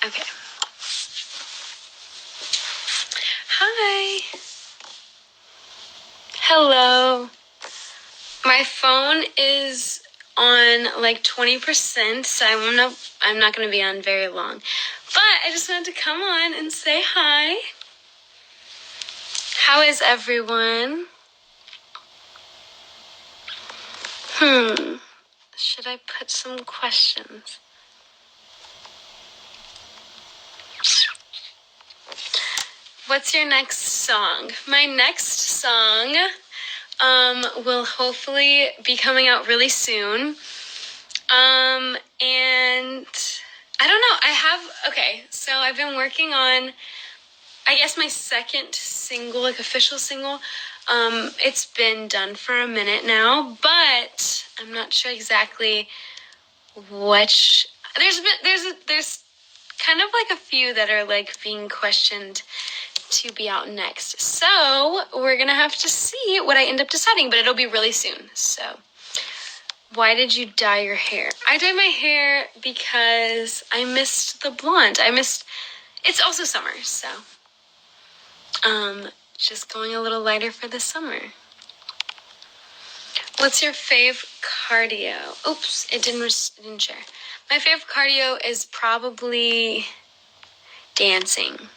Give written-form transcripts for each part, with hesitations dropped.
Okay. Hi. Hello. My phone is on like 20%, so I'm not going to be on very long. But I just wanted to come on and say hi. How is everyone? Should I put some questions? What's your next song? My next song will hopefully be coming out really soon. And I don't know. So I've been working on, I guess, my second single, like official single. It's been done for a minute now, but I'm not sure exactly which. There's kind of like a few that are like being questioned to be out next. So we're gonna have to see what I end up deciding, but it'll be really soon. So why did you dye your hair? I dyed my hair because I missed the blonde. It's also summer, so just going a little lighter for the summer. What's your fave cardio? Oops, it didn't share. My fave cardio is probably dancing.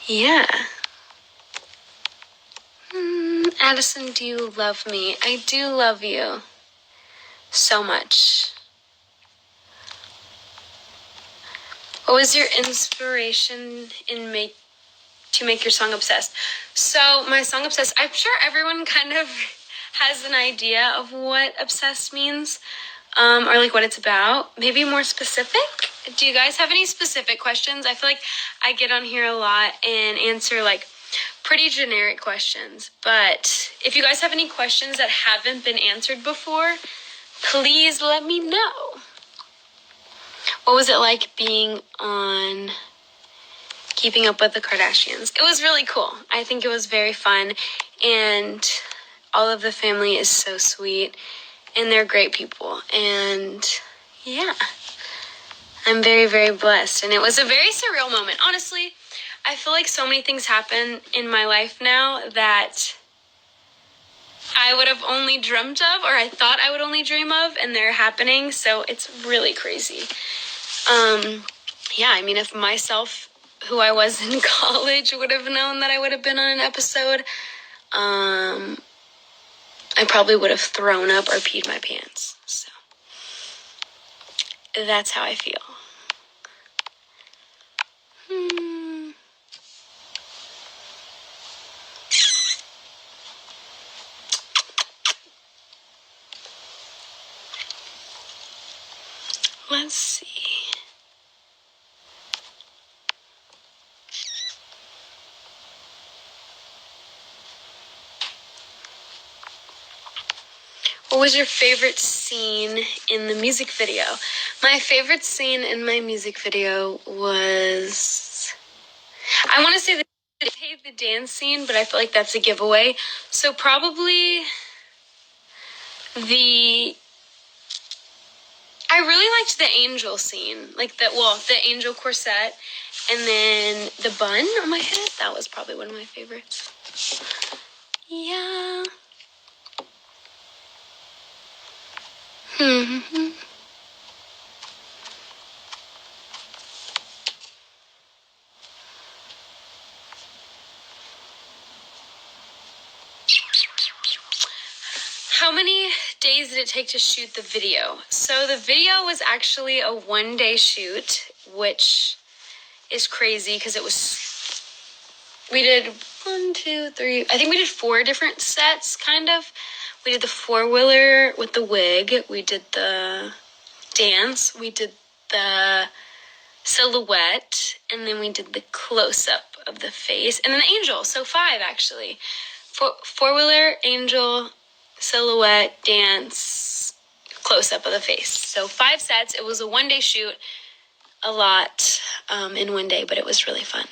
Yeah. Addison, do you love me? I do love you so much. What was your inspiration to make your song Obsessed? So my song Obsessed, I'm sure everyone kind of has an idea of what obsessed means, or like what it's about. Maybe more specific? Do you guys have any specific questions? I feel like I get on here a lot and answer like pretty generic questions, but if you guys have any questions that haven't been answered before, please let me know. What was it like being on Keeping Up with the Kardashians? It was really cool. I think it was very fun, and all of the family is so sweet, and they're great people, and yeah, I'm very, very blessed, and it was a very surreal moment. Honestly, I feel like so many things happen in my life now that I would have only dreamt of, or I thought I would only dream of, and they're happening, so it's really crazy. Yeah, I mean, if myself, who I was in college, would have known that I would have been on an episode, I probably would have thrown up or peed my pants, so that's how I feel. Let's see. What was your favorite scene in the music video? My favorite scene in my music video was, I want to say the dance scene, but I feel like that's a giveaway. So probably I really liked the angel scene, like the angel corset, and then the bun on my head. That was probably one of my favorites. Yeah. How many days did it take to shoot the video? So the video was actually a 1-day shoot, which is crazy because we did 1, 2, 3, I think we did 4 different sets, kind of. We did the 4-wheeler with the wig, we did the dance, we did the silhouette, and then we did the close-up of the face, and then the angel, so 5 actually. 4-wheeler, angel, silhouette, dance, close-up of the face. So 5 sets. It was a 1-day shoot, a lot in 1 day, but it was really fun.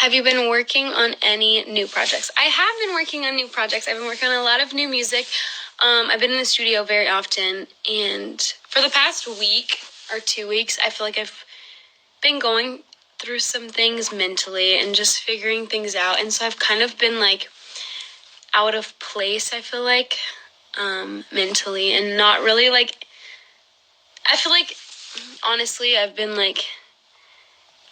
Have you been working on any new projects? I have been working on new projects. I've been working on a lot of new music. I've been in the studio very often, and for the past week or 2 weeks, I feel like I've been going through some things mentally and just figuring things out. And so I've kind of been like out of place, I feel like, mentally, and not really like, I feel like, honestly, I've been like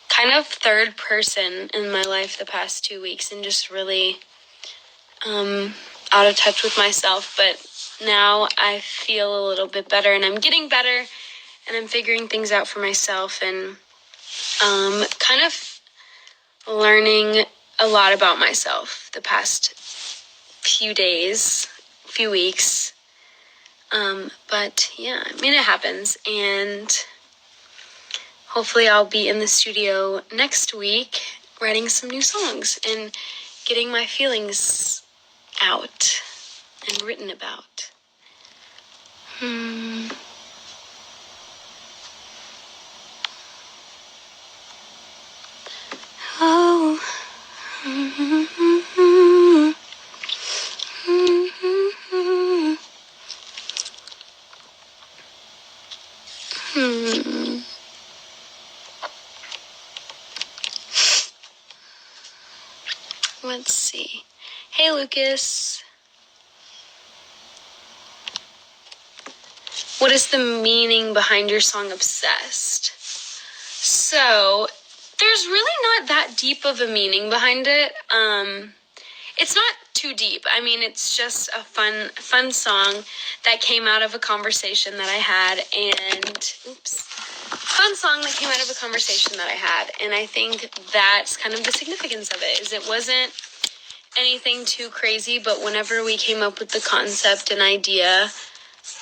kind of third person in my life the past 2 weeks and just really out of touch with myself. But now I feel a little bit better, and I'm getting better, and I'm figuring things out for myself, and kind of learning a lot about myself the past few days, few weeks. But yeah, I mean, it happens, and hopefully I'll be in the studio next week writing some new songs and getting my feelings out and written about. Oh. Let's see. Hey, Lucas. What is the meaning behind your song Obsessed? So, there's really not that deep of a meaning behind it. It's not too deep. I mean, it's just a fun song that came out of a conversation that I had, and fun song that came out of a conversation that I had, and I think that's kind of the significance of it, is it wasn't anything too crazy, but whenever we came up with the concept and idea,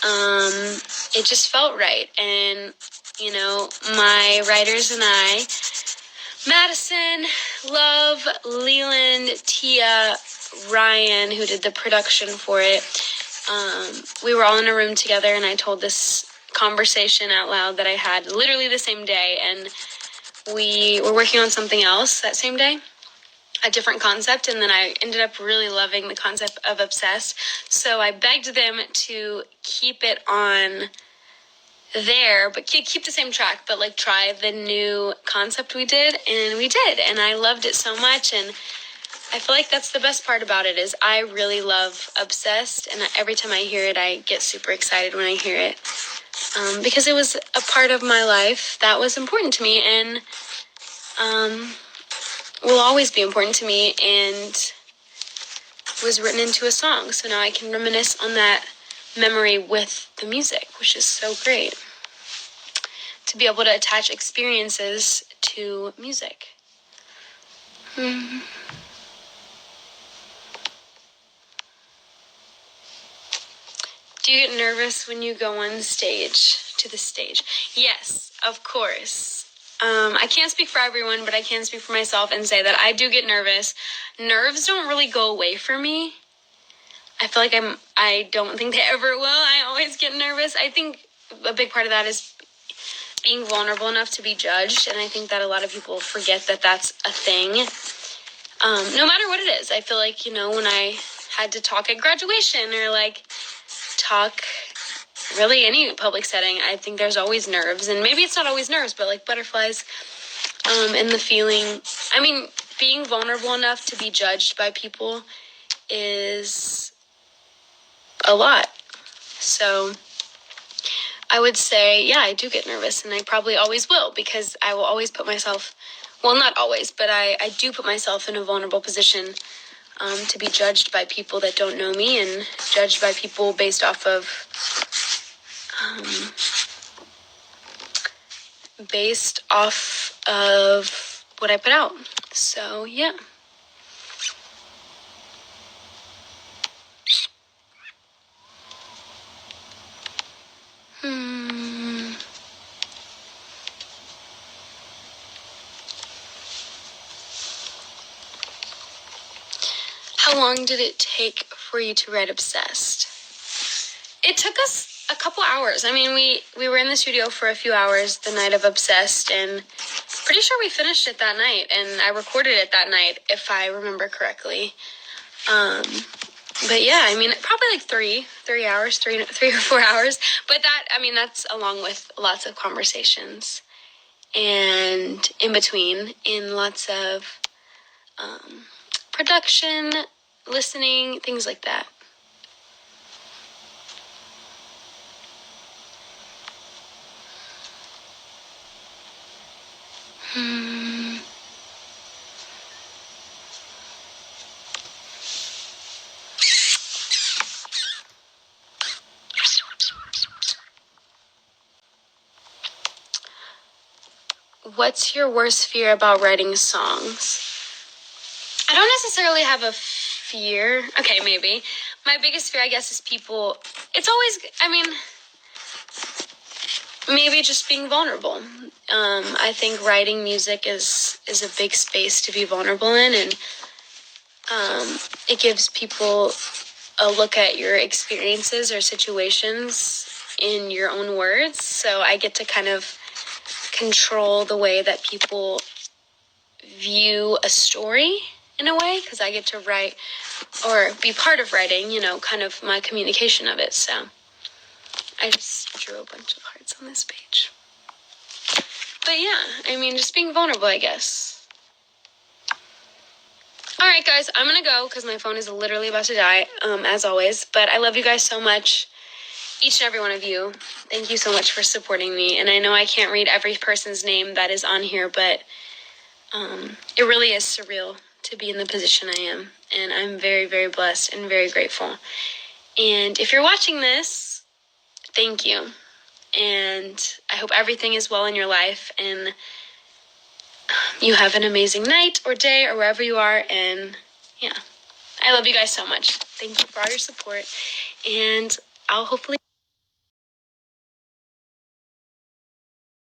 it just felt right. And, you know, my writers and I, Madison, Love, Leland, Tia, Ryan, who did the production for it, we were all in a room together, and I told this conversation out loud that I had literally the same day, and we were working on something else that same day, a different concept, and then I ended up really loving the concept of Obsessed, so I begged them to keep it on there, but keep the same track, but like try the new concept we did, and we did, and I loved it so much. And I feel like that's the best part about it, is I really love Obsessed, and every time I hear it, I get super excited when I hear it, because it was a part of my life that was important to me, and will always be important to me, and was written into a song. So now I can reminisce on that memory with the music, which is so great to be able to attach experiences to music. Do you get nervous when you go on stage, to the stage? Yes, of course. I can't speak for everyone, but I can speak for myself and say that I do get nervous. Nerves don't really go away for me. I feel like I don't think they ever will. I always get nervous. I think a big part of that is being vulnerable enough to be judged, and I think that a lot of people forget that that's a thing. No matter what it is, I feel like, you know, when I had to talk at graduation, or like talk really any public setting, I think there's always nerves, and maybe it's not always nerves, but like butterflies, and the feeling, I mean, being vulnerable enough to be judged by people is a lot. So I would say, yeah, I do get nervous, and I probably always will, because I will always put myself, well, not always, but I do put myself in a vulnerable position, to be judged by people that don't know me, and judged by people based off of what I put out. So, yeah. How long did it take for you to write Obsessed? It took us a couple hours. I mean, we were in the studio for a few hours the night of Obsessed, and pretty sure we finished it that night, and I recorded it that night, if I remember correctly. But yeah, I mean, probably like 3 hours, 3 or 4 hours. But that's along with lots of conversations and in between, in lots of production, listening, things like that. What's your worst fear about writing songs? I don't necessarily have a fear. Okay, maybe. My biggest fear, I guess, is people. It's always, maybe just being vulnerable. I think writing music is a big space to be vulnerable in, and it gives people a look at your experiences or situations in your own words. So I get to kind of control the way that people view a story in a way, because I get to write or be part of writing, kind of my communication of it. So I just drew a bunch of hearts on this page. But yeah, just being vulnerable, I guess. All right, guys, I'm going to go because my phone is literally about to die, as always. But I love you guys so much, each and every one of you. Thank you so much for supporting me. And I know I can't read every person's name that is on here, but it really is surreal to be in the position I am. And I'm very, very blessed and very grateful. And if you're watching this, thank you. And I hope everything is well in your life and you have an amazing night or day or wherever you are. And yeah, I love you guys so much. Thank you for all your support. And I'll hopefully